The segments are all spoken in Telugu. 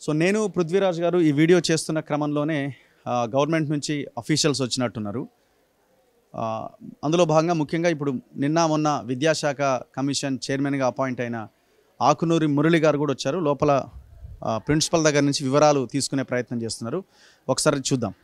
సో నేను పృథ్వీరాజ్ గారు ఈ వీడియో చేస్తున్న క్రమంలోనే గవర్నమెంట్ నుంచి అఫీషియల్స్ వచ్చినట్టున్నారు. అందులో భాగంగా ముఖ్యంగా ఇప్పుడు నిన్న మొన్న విద్యాశాఖ కమిషన్ చైర్మన్గా అపాయింట్ అయిన ఆకునూరి మురళి గారు కూడా వచ్చారు. లోపల ప్రిన్సిపల్ దగ్గర నుంచి వివరాలు తీసుకునే ప్రయత్నం చేస్తున్నారు. ఒకసారి చూద్దాం.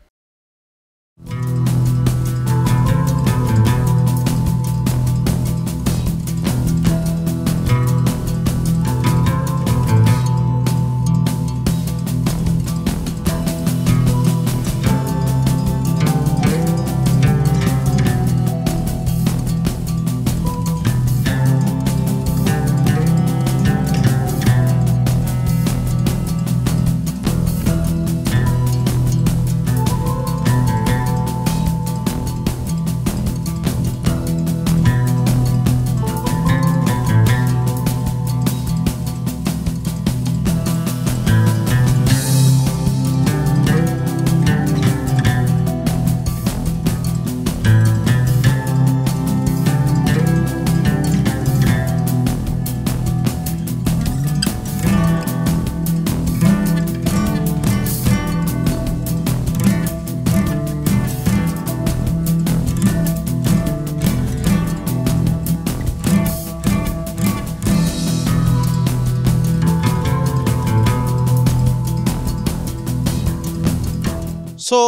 సో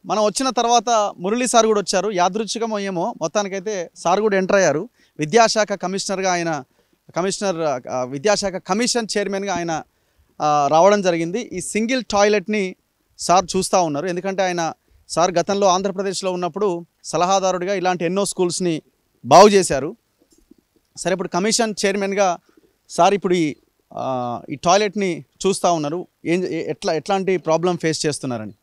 మనం వచ్చిన తర్వాత మురళీ సార్ కూడా వచ్చారు. యాదృచ్ఛికమో ఏమో మొత్తానికైతే సార్ కూడా ఎంటర్ అయ్యారు. విద్యాశాఖ కమిషనర్గా ఆయన విద్యాశాఖ కమిషన్ చైర్మన్గా ఆయన రావడం జరిగింది. ఈ సింగిల్ టాయిలెట్ని సార్ చూస్తూ ఉన్నారు. ఎందుకంటే సార్ గతంలో ఆంధ్రప్రదేశ్లో ఉన్నప్పుడు సలహాదారుడిగా ఇలాంటి ఎన్నో స్కూల్స్ని బాగు చేశారు. సరే, ఇప్పుడు కమిషన్ చైర్మన్గా సార్ ఇప్పుడు ఈ టాయిలెట్ని చూస్తూ ఉన్నారు. ఎట్లాంటి ప్రాబ్లం ఫేస్ చేస్తున్నారని.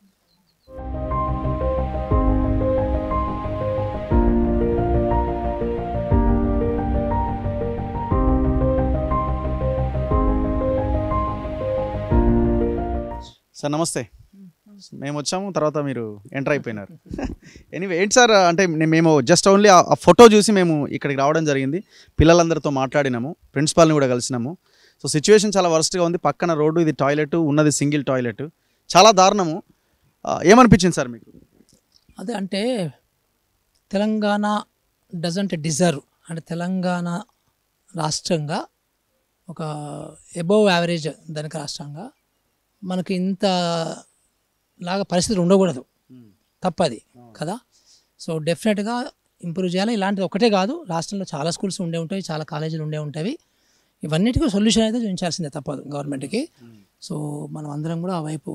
సార్ నమస్తే. మేము వచ్చాము, తర్వాత మీరు ఎంటర్ అయిపోయినారు. ఎనీవే, ఏంటి సార్ అంటే మేము జస్ట్ ఓన్లీ ఆ ఫోటో చూసి మేము ఇక్కడికి రావడం జరిగింది. పిల్లలందరితో మాట్లాడినాము, ప్రిన్సిపాల్ని కూడా కలిసినాము. సో సిచ్యువేషన్ చాలా వర్స్ట్గా ఉంది. పక్కన రోడ్డు, ఇది టాయిలెట్ ఉన్నది సింగిల్ టాయిలెట్, చాలా దారుణము. ఏమనిపించింది సార్ మీకు? అదే అంటే తెలంగాణ డజంట్ డిజర్వ్ అంటే తెలంగాణ రాష్ట్రంగా ఒక అబోవ్ యావరేజ్ ధనిక రాష్ట్రంగా మనకి ఇంత లాగా పరిస్థితులు ఉండకూడదు, తప్పది కదా. సో డెఫినెట్గా ఇంప్రూవ్ చేయాలి. ఇలాంటిది ఒకటే కాదు, రాష్ట్రంలో చాలా స్కూల్స్ ఉండే ఉంటాయి, చాలా కాలేజీలు ఉండే ఉంటాయి. ఇవన్నిటికీ సొల్యూషన్ అయితే చూపించాల్సిందే, తప్పదు గవర్నమెంట్కి. సో మనం అందరం కూడా ఆ వైపు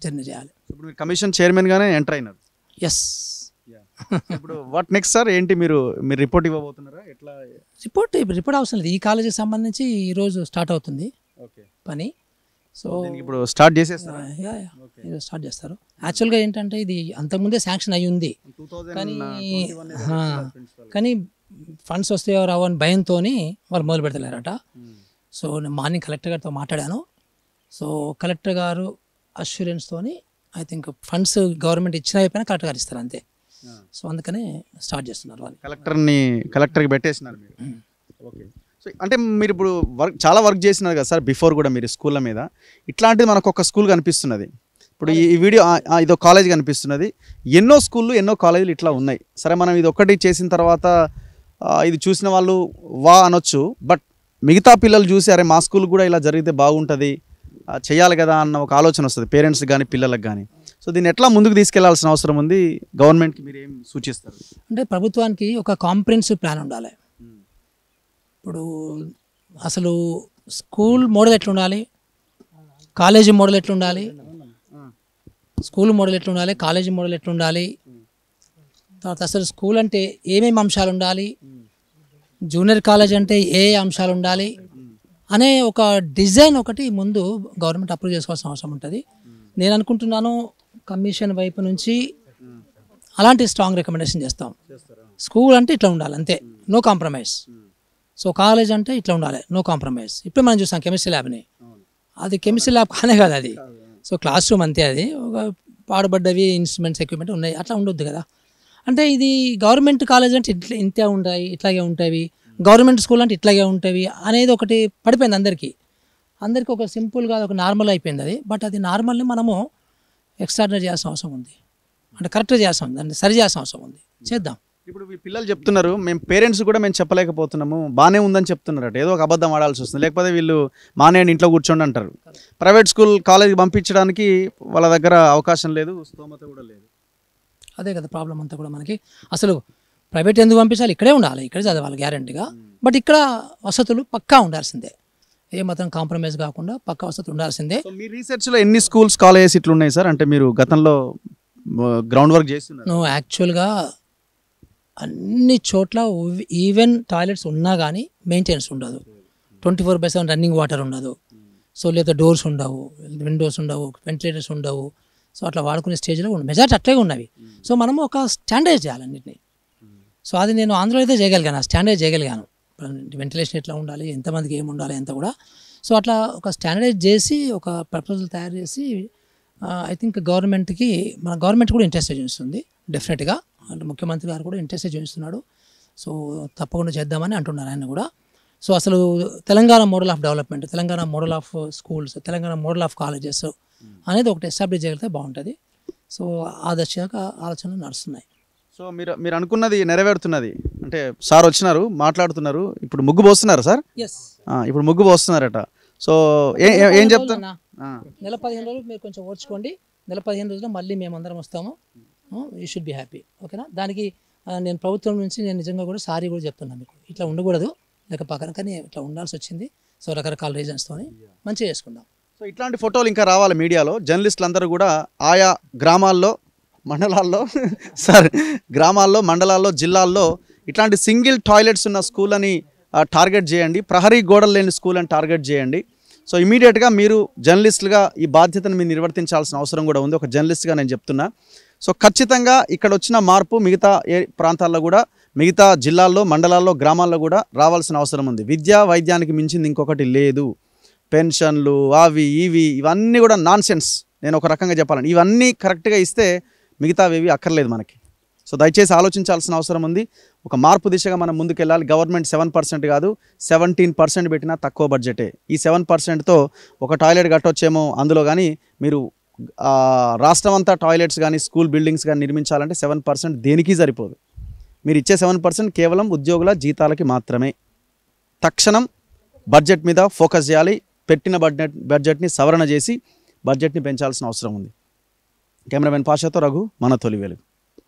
జర్నీ చేయాలి. ఇప్పుడు మీరు కమిషన్ చైర్మన్గానే ఎంటర్ అయినారు. ఎస్. ఇప్పుడు వాట్ నెక్స్ట్ సార్? ఏంటి మీరు రిపోర్ట్ ఇవ్వబోతున్నారా? ఎట్లా రిపోర్ట్ అవసరం లేదు. ఈ కాలేజీకి సంబంధించి ఈరోజు స్టార్ట్ అవుతుంది పని. సో ఇప్పుడు స్టార్ట్ చేసేస్తారు. స్టార్ట్ చేస్తారు. యాక్చువల్గా ఏంటంటే ఇది అంతకుముందే శాంక్షన్ అయ్యి ఉంది, కానీ ఫండ్స్ వస్తాయో రావో అని భయంతో వాళ్ళు మొదలు పెడతలేరట. సో నేను మార్నింగ్ కలెక్టర్ గారితో మాట్లాడాను. సో కలెక్టర్ గారు అష్యూరెన్స్తో ఐ థింక్ ఫండ్స్ గవర్నమెంట్ ఇచ్చిన అయిపోయినా కలెక్టర్ గారు ఇస్తారు అంతే. సో అందుకనే స్టార్ట్ చేస్తున్నారు వాళ్ళు. కలెక్టర్కి పెట్టేసినారు మీరు. ఓకే. సో అంటే మీరు ఇప్పుడు చాలా వర్క్ చేసినారు కదా సార్ బిఫోర్ కూడా మీరు స్కూళ్ళ మీద. ఇట్లాంటిది మనకు ఒక స్కూల్ కనిపిస్తున్నది. ఇప్పుడు ఈ వీడియో ఇదో కాలేజ్ కనిపిస్తున్నది. ఎన్నో స్కూళ్ళు ఎన్నో కాలేజీలు ఇట్లా ఉన్నాయి. సరే, మనం ఇది ఒక్కటి చేసిన తర్వాత ఇది చూసిన వాళ్ళు వా అనొచ్చు. బట్ మిగతా పిల్లలు చూసి అరే మా స్కూల్ కూడా ఇలా జరిగితే బాగుంటుంది, చేయాలి కదా అన్న ఒక ఆలోచన వస్తుంది పేరెంట్స్ కానీ పిల్లలకు కానీ. సో దీన్ని ఎట్లా ముందుకు తీసుకెళ్లాల్సిన అవసరం ఉంది? గవర్నమెంట్కి మీరు ఏం సూచిస్తారు? అంటే ప్రభుత్వానికి ఒక కాంప్రిహెన్సివ్ ప్లాన్ ఉండాలి. ఇప్పుడు అసలు స్కూల్ మోడల్ ఎట్లుండాలి, కాలేజీ మోడల్ ఎట్లుండాలి, స్కూల్ మోడల్ ఎట్లుండాలి, కాలేజీ మోడల్ ఎట్లుండాలి, తర్వాత అసలు స్కూల్ అంటే ఏమేమి అంశాలు ఉండాలి, జూనియర్ కాలేజ్ అంటే ఏ అంశాలు ఉండాలి అనే ఒక డిజైన్ ఒకటి ముందు గవర్నమెంట్ అప్రూవ్ చేసుకోవాల్సిన అవసరం ఉంటుంది. నేను అనుకుంటున్నాను కమిషన్ వైపు నుంచి అలాంటి స్ట్రాంగ్ రికమెండేషన్ చేస్తాం. స్కూల్ అంటే ఇట్లా ఉండాలి అంతే, నో కాంప్రమైజ్. సో కాలేజ్ అంటే ఇట్లా ఉండాలి, నో కాంప్రమైజ్. ఇప్పుడు మనం చూస్తాం కెమిస్ట్రీ ల్యాబ్ని, అది కెమిస్ట్రీ ల్యాబ్ కానే కాదు అది. సో క్లాస్ రూమ్ అంతే, అది ఒక పాడుబడ్డవి ఇన్స్ట్రుమెంట్స్ ఎక్విప్మెంట్ ఉన్నాయి, అట్లా ఉండొద్దు కదా. అంటే ఇది గవర్నమెంట్ కాలేజ్ అంటే ఇంతే ఉంటాయి, ఇట్లాగే ఉంటాయి, గవర్నమెంట్ స్కూల్ అంటే ఇట్లాగే ఉంటాయి అనేది ఒకటి పడిపోయింది అందరికీ. అందరికీ ఒక సింపుల్గా ఒక నార్మల్ అయిపోయింది అది. బట్ అది నార్మల్ని మనము ఎక్స్ట్రాడినరీ చేయాల్సిన అవసరం ఉంది, అంటే కరెక్ట్గా చేయాల్సిన ఉంది, దాన్ని సరి చేయాల్సిన అవసరం ఉంది, చేద్దాం. ఇప్పుడు మీ పిల్లలు చెప్తున్నారు మేము పేరెంట్స్ కూడా మేము చెప్పలేకపోతున్నాము, బాగానే ఉందని చెప్తున్నారట, ఏదో ఒక అబద్ధం ఆడాల్సి వస్తుంది, లేకపోతే వీళ్ళు మానేయండి ఇంట్లో కూర్చోండి అంటారు. ప్రైవేట్ స్కూల్ కాలేజీకి పంపించడానికి వాళ్ళ దగ్గర అవకాశం లేదు, స్తోమత కూడా లేదు. అదే కదా ప్రాబ్లం అంతా కూడా మనకి. అసలు ప్రైవేట్ ఎందుకు పంపించాలి, ఇక్కడే ఉండాలి, ఇక్కడే చదవాలి గ్యారంటీగా. బట్ ఇక్కడ వసతులు పక్కా ఉండాల్సిందే, ఏ మాత్రం కాంప్రమైజ్ కాకుండా పక్కా వసతులు ఉండాల్సిందే. సో మీ రీసెర్చ్లో ఎన్ని స్కూల్స్ కాలేజెస్ ఇట్లా ఉన్నాయి సార్? అంటే మీరు గతంలో గ్రౌండ్ వర్క్ చేస్తున్నారు. నువ్వు యాక్చువల్గా అన్ని చోట్ల ఈవెన్ టాయిలెట్స్ ఉన్నా కానీ మెయింటెనెన్స్ ఉండదు, 24/7 రన్నింగ్ వాటర్ ఉండదు. సో లేదా డోర్స్ ఉండవు, విండోస్ ఉండవు, వెంటిలేటర్స్ ఉండవు. సో అట్లా వాడుకునే స్టేజ్లో మెజార్టీ అట్లే ఉన్నవి. సో మనము ఒక స్టాండర్డైజ్ చేయాలి అన్నింటినీ. సో అది నేను ఆంధ్రలో అయితే చేయగలిగాను, స్టాండర్డైజ్ చేయగలిగాను. వెంటిలేషన్ ఎట్లా ఉండాలి, ఎంతమందికి ఏమి ఉండాలి అంత కూడా. సో అట్లా ఒక స్టాండర్డైజ్ చేసి ఒక ప్రపోజల్ తయారు చేసి ఐ థింక్ గవర్నమెంట్కి, మన గవర్నమెంట్ కూడా ఇంట్రెస్ట్ చూపిస్తుంది డెఫినెట్గా. అంటే ముఖ్యమంత్రి గారు కూడా ఇంట్రెస్ట్ చూపిస్తున్నాడు. సో తప్పకుండా చేద్దామని అంటున్నారు ఆయన కూడా. సో అసలు Telangana model of development, Telangana model of schools, Telangana model of colleges అనేది ఒకటి ఎస్టాబ్లిష్ చేయగలిగితే బాగుంటుంది. సో ఆ దశగా ఆలోచనలు నడుస్తున్నాయి. సో మీరు అనుకున్నది నెరవేరుతున్నది. అంటే సార్ వచ్చినారు, మాట్లాడుతున్నారు, ఇప్పుడు ముగ్గు పోస్తున్నారు సార్. ఇప్పుడు ముగ్గు పోస్తున్నారట. సో ఏం చెప్తారు? నెల 15 రోజులు మీరు కొంచెం ఓర్చుకోండి. నెల 15 రోజుల్లో మళ్ళీ మేము అందరం వస్తాము. యూ షుడ్ బి హ్యాపీ, ఓకేనా? దానికి నేను ప్రభుత్వం నుంచి నేను నిజంగా కూడా సారీ కూడా చెప్తున్నాను, మీకు ఇట్లా ఉండకూడదు లేక పక్కన, కానీ ఇట్లా ఉండాల్సి వచ్చింది. సో రకరకాల రీజన్స్తోని మంచిగా చేసుకుందాం. సో ఇట్లాంటి ఫోటోలు ఇంకా రావాలి మీడియాలో. జర్నలిస్టులు అందరూ కూడా ఆయా గ్రామాల్లో, మండలాల్లో సార్ గ్రామాల్లో, మండలాల్లో, జిల్లాల్లో ఇట్లాంటి సింగిల్ టాయిలెట్స్ ఉన్న స్కూల్ అని టార్గెట్ చేయండి, ప్రహరీ గోడలు లేని స్కూల్ అని టార్గెట్ చేయండి. సో ఇమీడియట్గా మీరు జర్నలిస్టులుగా ఈ బాధ్యతను మీరు నిర్వర్తించాల్సిన అవసరం కూడా ఉంది, ఒక జర్నలిస్ట్గా నేను చెప్తున్నా. సో ఖచ్చితంగా ఇక్కడ వచ్చిన మార్పు మిగతా ఏ ప్రాంతాల్లో కూడా, మిగతా జిల్లాల్లో, మండలాల్లో, గ్రామాల్లో కూడా రావాల్సిన అవసరం ఉంది. విద్యా వైద్యానికి మించింది ఇంకొకటి లేదు. పెన్షన్లు అవి ఇవి ఇవన్నీ కూడా నాన్ సెన్స్. నేను ఒక రకంగా చెప్పాలని, ఇవన్నీ కరెక్ట్గా ఇస్తే మిగతావి అక్కర్లేదు మనకి. సో దయచేసి ఆలోచించాల్సిన అవసరం ఉంది. ఒక మార్పు దిశగా మనం ముందుకెళ్ళాలి. గవర్నమెంట్ 7% కాదు 17% పెట్టినా తక్కువ బడ్జెటే. ఈ 7%తో ఒక టాయిలెట్ కట్టొచ్చేమో అందులో, కానీ మీరు రాష్ట్రం అంతా టాయిలెట్స్ కానీ స్కూల్ బిల్డింగ్స్ కానీ నిర్మించాలంటే 7% దేనికి సరిపోదు. మీరు ఇచ్చే 7% కేవలం ఉద్యోగుల జీతాలకి మాత్రమే. తక్షణం బడ్జెట్ మీద ఫోకస్ చేయాలి. పెట్టిన బడ్జెట్ని సవరణ చేసి బడ్జెట్ని పెంచాల్సిన అవసరం ఉంది. కెమెరామెన్ పాషాతో రఘు, మన తొలి వెలుగు.